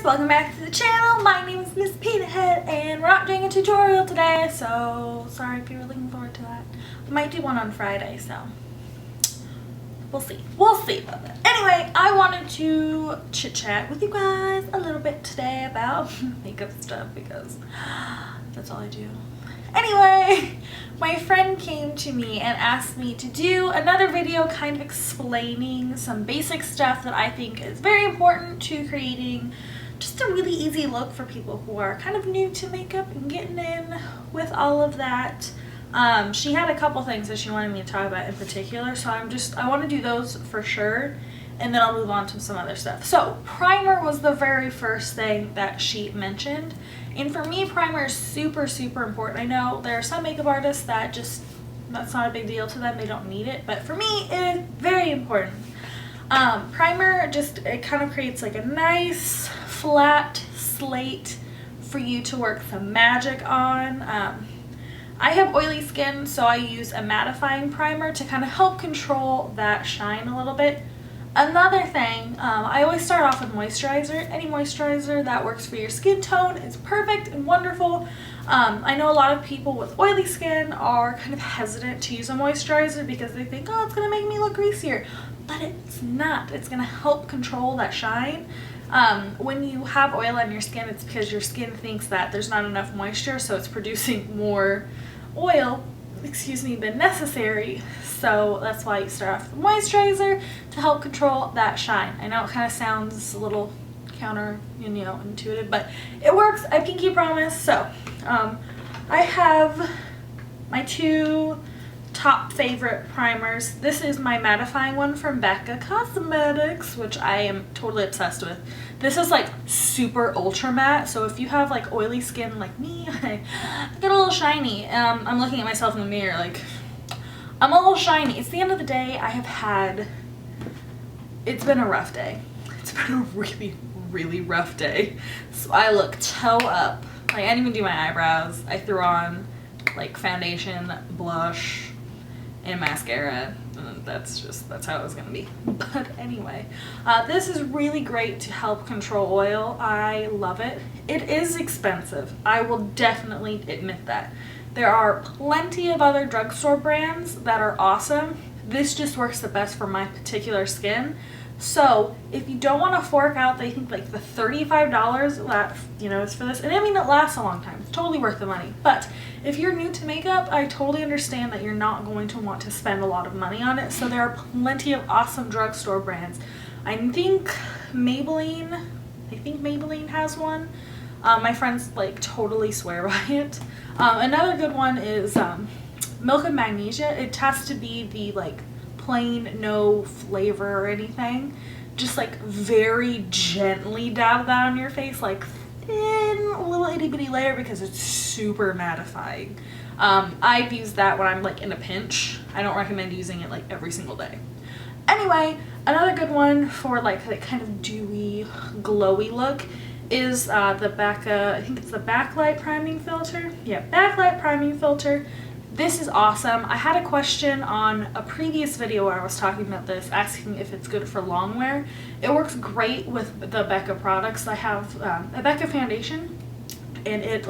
welcome back to the channel. My name is Miss Peanut and we're not doing a tutorial today, so sorry if you were looking forward to that. I might do one on Friday, so we'll see about that. Anyway, I wanted to chit chat with you guys a little bit today about makeup stuff because that's all I do. Anyway, my friend came to me and asked me to do another video kind of explaining some basic stuff that I think is very important to creating just a really easy look for people who are kind of new to makeup and getting in with all of that. She had a couple things that she wanted me to talk about in particular, so I want to do those for sure, and then I'll move on to some other stuff. So primer was the very first thing that she mentioned. And for me, primer is super, super important. I know there are some makeup artists that that's not a big deal to them. They don't need it. But for me, it is very important. Primer, it kind of creates like a nice, flat slate for you to work some magic on. I have oily skin, so I use a mattifying primer to kind of help control that shine a little bit. Another thing, I always start off with moisturizer. Any moisturizer that works for your skin tone is perfect and wonderful. I know a lot of people with oily skin are kind of hesitant to use a moisturizer because they think, oh, it's going to make me look greasier. But it's not. It's going to help control that shine. When you have oil on your skin, it's because your skin thinks that there's not enough moisture, so it's producing more oil, than necessary. So that's why you start off with moisturizer to help control that shine. I know it kind of sounds a little intuitive, but it works. I pinky promise. So I have my two top favorite primers. This is my mattifying one from Becca Cosmetics, which I am totally obsessed with. This is like super ultra matte, so if you have like oily skin like me, I get a little shiny. I'm looking at myself in the mirror like I'm a little shiny. It's the end of the day. It's been a rough day. It's been a really, really rough day. So I look toe up. Like, I didn't even do my eyebrows. I threw on like foundation, blush, and mascara. And that's how it was gonna be. But anyway, this is really great to help control oil. I love it. It is expensive. I will definitely admit that. There are plenty of other drugstore brands that are awesome. This just works the best for my particular skin. So if you don't want to fork out, I think like the $35 that is for this, and I mean it lasts a long time. It's totally worth the money. But if you're new to makeup, I totally understand that you're not going to want to spend a lot of money on it. So there are plenty of awesome drugstore brands. I think Maybelline has one. My friends like totally swear by it. Another good one is Milk and Magnesia. It has to be the like plain, no flavor or anything. Just like very gently dab that on your face, like thin little itty bitty layer, because it's super mattifying. I've used that when I'm like in a pinch. I don't recommend using it like every single day. Anyway, another good one for like that kind of dewy, glowy look is the Becca, I think it's the Backlight Priming Filter. Yeah, Backlight Priming Filter. This is awesome. I had a question on a previous video where I was talking about this, asking if it's good for long wear. It works great with the Becca products. I have a Becca foundation, and it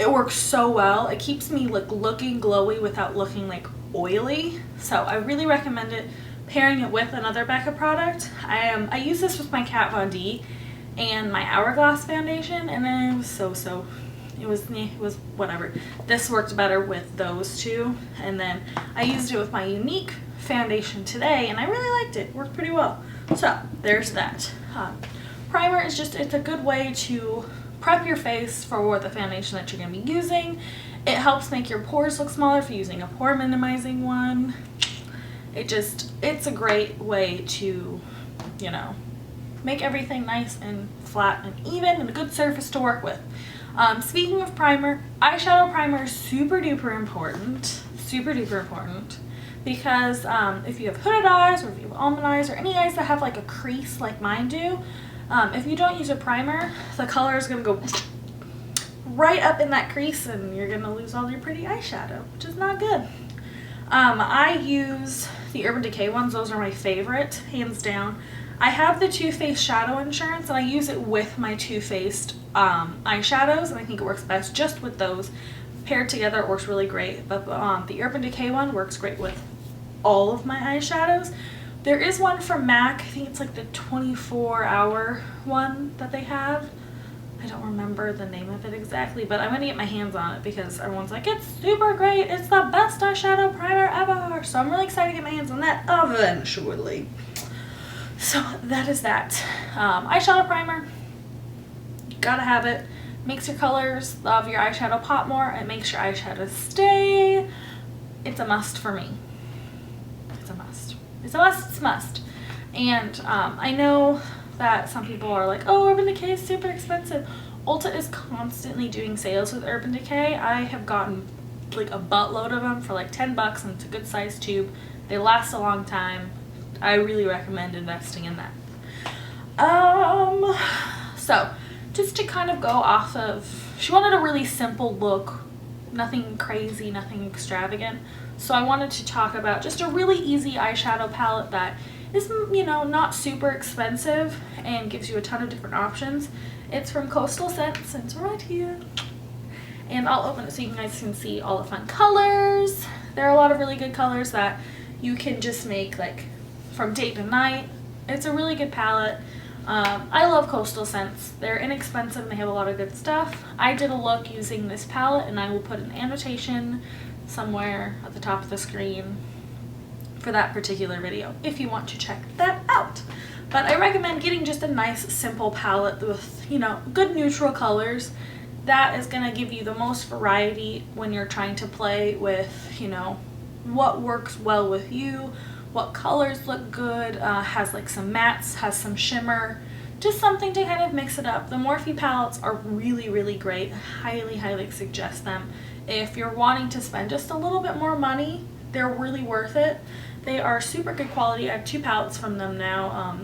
works so well. It keeps me like looking glowy without looking like oily. So I really recommend it, pairing it with another Becca product. I use this with my Kat Von D and my Hourglass foundation, and then it was whatever. This worked better with those two, and then I used it with my Unique foundation today, and I really liked it. It worked pretty well. So there's that. Primer is it's a good way to prep your face for the foundation that you're going to be using. It helps make your pores look smaller if you're using a pore minimizing one. It's a great way to, make everything nice and flat and even and a good surface to work with. Speaking of primer, eyeshadow primer is super duper important, because if you have hooded eyes, or if you have almond eyes, or any eyes that have like a crease like mine do, if you don't use a primer, the color is going to go right up in that crease and you're going to lose all your pretty eyeshadow, which is not good. I use the Urban Decay ones. Those are my favorite, hands down. I have the Too Faced Shadow Insurance, and I use it with my Too Faced eyeshadows, and I think it works best just with those. Paired together, it works really great, but the Urban Decay one works great with all of my eyeshadows. There is one from MAC, I think it's like the 24-hour one that they have. I don't remember the name of it exactly, but I'm going to get my hands on it because everyone's like, it's super great, it's the best eyeshadow primer ever. So I'm really excited to get my hands on that eventually. So that is that. Eyeshadow primer, gotta have it. Makes your colors of your eyeshadow pop more. It makes your eyeshadow stay. It's a must for me. It's a must. It's a must. It's a must. And I know that some people are like, oh, Urban Decay is super expensive. Ulta is constantly doing sales with Urban Decay. I have gotten like a buttload of them for like 10 bucks, and it's a good size tube. They last a long time. I really recommend investing in that. So just to kind of go off of, she wanted a really simple look, nothing crazy, nothing extravagant. So I wanted to talk about just a really easy eyeshadow palette that is, you know, not super expensive and gives you a ton of different options. It's from Coastal Scents, and it's right here. And I'll open it so you guys can see all the fun colors. There are a lot of really good colors that you can just make like from day to night. It's a really good palette. I love Coastal Scents. They're inexpensive and they have a lot of good stuff. I did a look using this palette, and I will put an annotation somewhere at the top of the screen for that particular video if you want to check that out. But I recommend getting just a nice simple palette with, you know, good neutral colors. That is going to give you the most variety when you're trying to play with, you know, what works well with you, what colors look good, has like some mattes, has some shimmer, just something to kind of mix it up. The Morphe palettes are really, really great. Highly, highly suggest them. If you're wanting to spend just a little bit more money, they're really worth it. They are super good quality. I have 2 palettes from them now.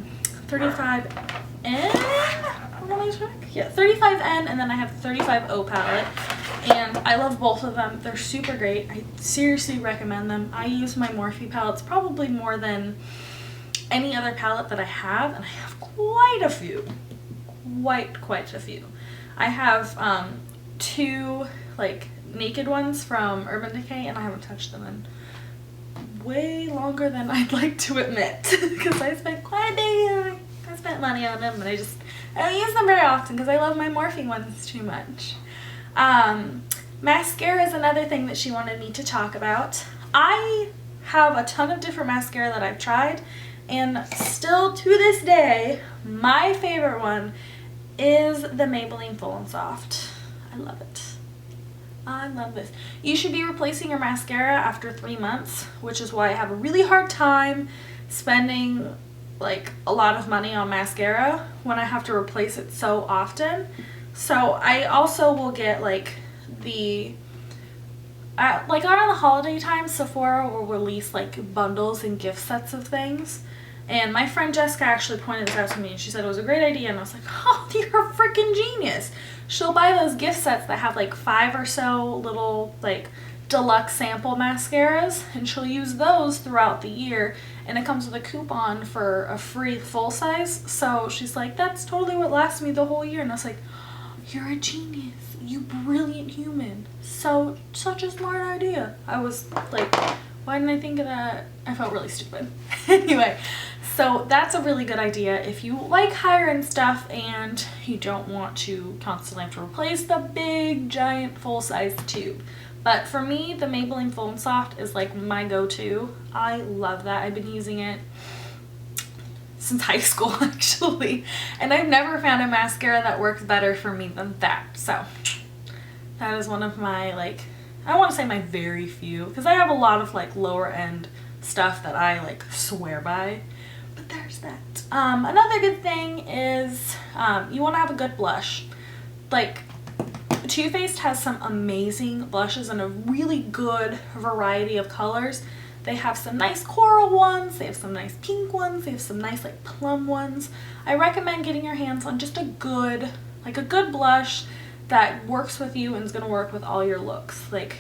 35N, let me check. Yeah, 35N, and then I have 35O palette. And I love both of them. They're super great. I seriously recommend them. I use my Morphe palettes probably more than any other palette that I have, and I have quite a few. Quite a few. I have 2 like naked ones from Urban Decay, and I haven't touched them in way longer than I'd like to admit because I spent quite a bit. I spent money on them, and I don't use them very often because I love my Morphe ones too much. Mascara is another thing that she wanted me to talk about. I have a ton of different mascara that I've tried, and still to this day, my favorite one is the Maybelline Full and Soft. I love it. I love this. You should be replacing your mascara after 3 months, which is why I have a really hard time spending like a lot of money on mascara when I have to replace it so often. So I also will get like like around the holiday time, Sephora will release like bundles and gift sets of things. And my friend Jessica actually pointed this out to me, and she said it was a great idea, and I was like, oh, you're a freaking genius. She'll buy those gift sets that have like 5 or so little like deluxe sample mascaras, and she'll use those throughout the year, and it comes with a coupon for a free full size. So she's like, that's totally what lasts me the whole year. And I was like, you're a genius, you brilliant human. Such a smart idea. I was like, why didn't I think of that? I felt really stupid. Anyway, so that's a really good idea if you like higher end stuff and you don't want to constantly have to replace the big giant full size tube. But for me, the Maybelline Full and Soft is like my go-to. I love that. I've been using it since high school actually, and I've never found a mascara that works better for me than that. So that is one of my, like, I want to say my very few, because I have a lot of like lower end stuff that I like swear by, but there's that. Another good thing is you want to have a good blush. Like, Too Faced has some amazing blushes and a really good variety of colors. They have some nice coral ones, they have some nice pink ones, they have some nice like plum ones. I recommend getting your hands on just a good blush that works with you and is going to work with all your looks. Like,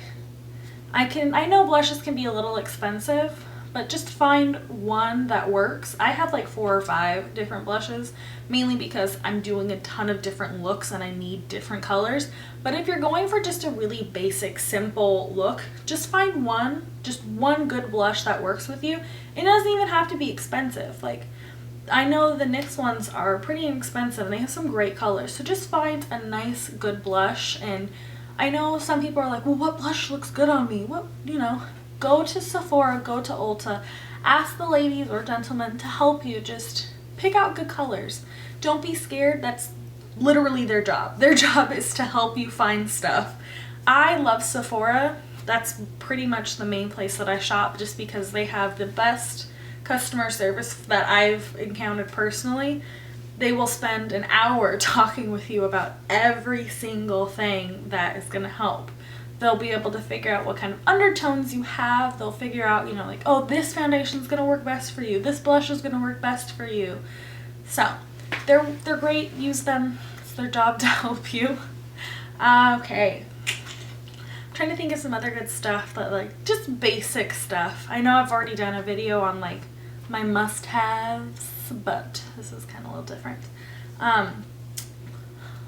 I know blushes can be a little expensive, but just find one that works. I have like 4 or 5 different blushes, mainly because I'm doing a ton of different looks and I need different colors. But if you're going for just a really basic, simple look, just find one, just one good blush that works with you. It doesn't even have to be expensive. Like, I know the NYX ones are pretty inexpensive and they have some great colors. So just find a nice, good blush. And I know some people are like, well, what blush looks good on me? What, you know, go to Sephora, go to Ulta, ask the ladies or gentlemen to help you just pick out good colors. Don't be scared. That's literally their job. Their job is to help you find stuff. I love Sephora. That's pretty much the main place that I shop, just because they have the best customer service that I've encountered personally. They will spend an hour talking with you about every single thing that is going to help. They'll be able to figure out what kind of undertones you have. They'll figure out, you know, like, oh, this foundation is going to work best for you. This blush is going to work best for you. So they're great. Use them. It's their job to help you. Okay. I'm trying to think of some other good stuff, that like just basic stuff. I know I've already done a video on like my must-haves, but this is kind of a little different.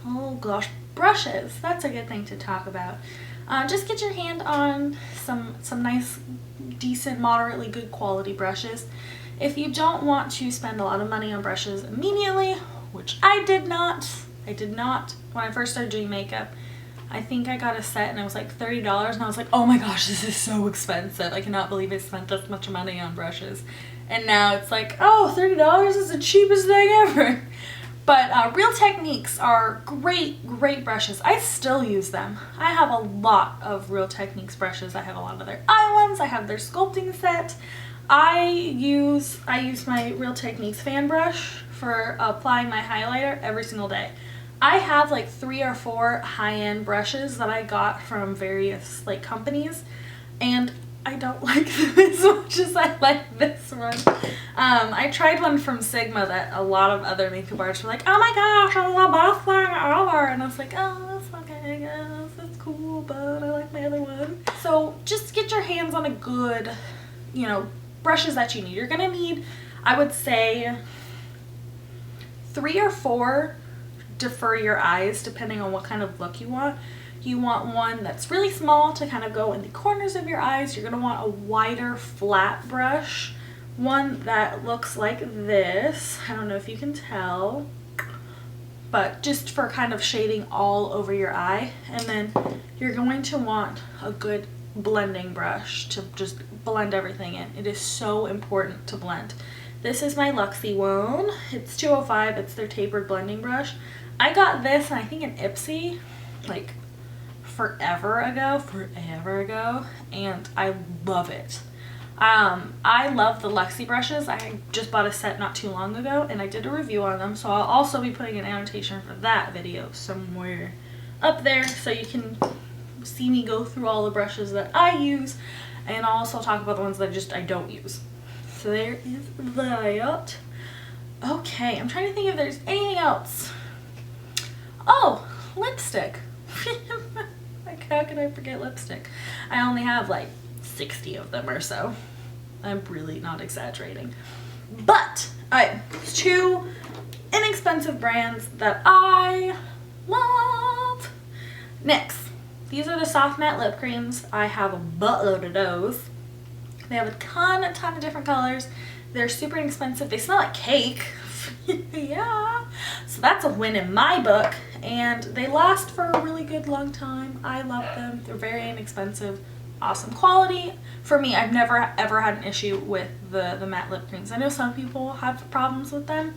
Oh gosh, brushes. That's a good thing to talk about. Just get your hand on some nice, decent, moderately good quality brushes. If you don't want to spend a lot of money on brushes immediately, which I did not when I first started doing makeup. I think I got a set and it was like $30 and I was like, oh my gosh, this is so expensive. I cannot believe I spent this much money on brushes. And now it's like, oh, $30 is the cheapest thing ever. But Real Techniques are great brushes. I still use them. I have a lot of Real Techniques brushes. I have a lot of their eye ones. I have their sculpting set. I use my Real Techniques fan brush for applying my highlighter every single day. I have like 3 or 4 high-end brushes that I got from various like companies, and I don't like them as much as I like this one. I tried one from Sigma that a lot of other makeup artists were like, oh my gosh, I'm the best thing ever. And I was like, oh, that's okay, I guess, that's cool, but I like my other one. So just get your hands on a good, you know, brushes that you need. You're gonna need, I would say, 3 or 4 for your eyes, depending on what kind of look you want. You want one that's really small to kind of go in the corners of your eyes. You're going to want a wider flat brush, one that looks like this. I don't know if you can tell, but just for kind of shading all over your eye. And then you're going to want a good blending brush to just blend everything in. It is so important to blend. This is my Luxie one. It's 205. It's their tapered blending brush. I got this, and I think an Ipsy, like forever ago, and I love it. I love the Luxie brushes. I just bought a set not too long ago, and I did a review on them, so I'll also be putting an annotation for that video somewhere up there, so you can see me go through all the brushes that I use, and I'll also talk about the ones that I don't use. So there is that. Okay, I'm trying to think if there's anything else. Oh, lipstick. Like, how can I forget lipstick? I only have like 60 of them or so. I'm really not exaggerating. But 2 inexpensive brands that I love. NYX. These are the soft matte lip creams. I have a buttload of those. They have a ton of different colors. They're super inexpensive. They smell like cake. Yeah. So that's a win in my book. And they last for a really good long time. I love them. They're very inexpensive. Awesome quality. For me, I've never ever had an issue with the matte lip creams. I know some people have problems with them.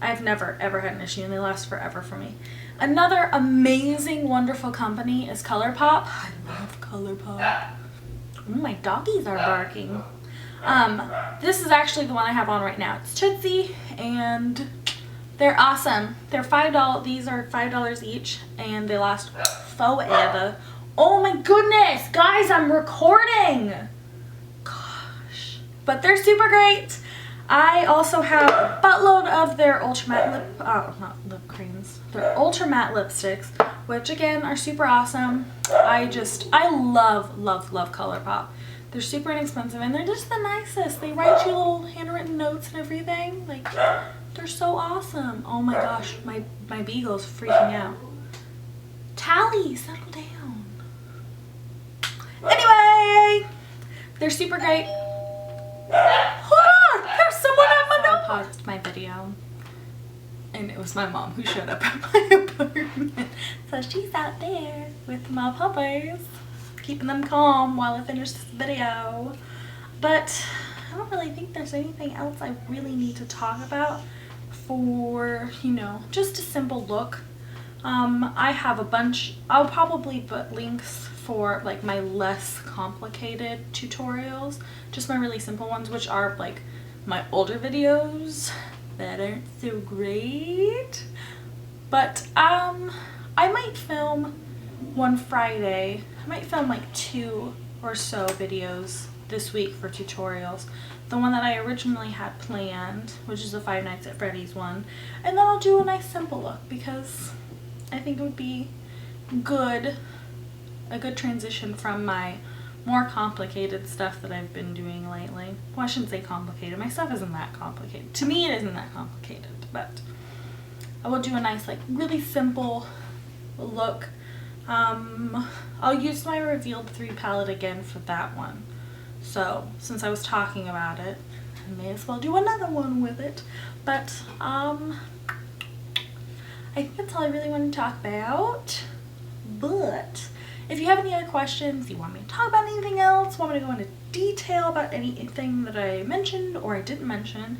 I've never ever had an issue, and they last forever for me. Another amazing, wonderful company is ColourPop. I love ColourPop. Oh, my doggies are barking. This is actually the one I have on right now. It's Tootsie, and they're awesome. They're $5. These are $5 each, and they last forever. Oh my goodness, guys, I'm recording. Gosh, but they're super great. I also have a buttload of their ultra matte not lip creams. They're ultra matte lipsticks, which again are super awesome. I love ColourPop. They're super inexpensive and they're just the nicest. They write you little handwritten notes and everything. Like, they're so awesome. Oh my gosh, my beagle's freaking out. Tally, settle down. Anyway, they're super great. Hold on, there's someone at my door. I paused my video. And it was my mom who showed up at my apartment. So she's out there with my puppies, keeping them calm while I finish this video. But I don't really think there's anything else I really need to talk about for, you know, just a simple look. I have a bunch. I'll probably put links for like my less complicated tutorials, just my really simple ones, which are like my older videos that aren't so great. But I might film one Friday. I might film like 2 or so videos this week for tutorials. The one that I originally had planned, which is the Five Nights at Freddy's one, and then I'll do a nice simple look because I think it would be a good transition from my more complicated stuff that I've been doing lately. Well, I shouldn't say complicated. My stuff isn't that complicated. To me, it isn't that complicated, but I will do a nice, like, really simple look. I'll use my Revealed 3 palette again for that one. So, since I was talking about it, I may as well do another one with it. But, I think that's all I really want to talk about. But if you have any other questions, you want me to talk about anything else, want me to go into detail about anything that I mentioned or I didn't mention,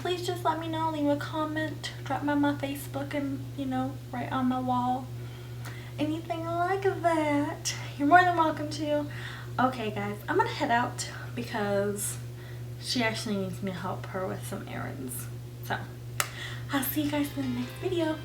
please just let me know, leave a comment, drop me on my Facebook and, you know, right on my wall. Anything like that, you're more than welcome to. Okay guys, I'm gonna head out because she actually needs me to help her with some errands. So, I'll see you guys in the next video.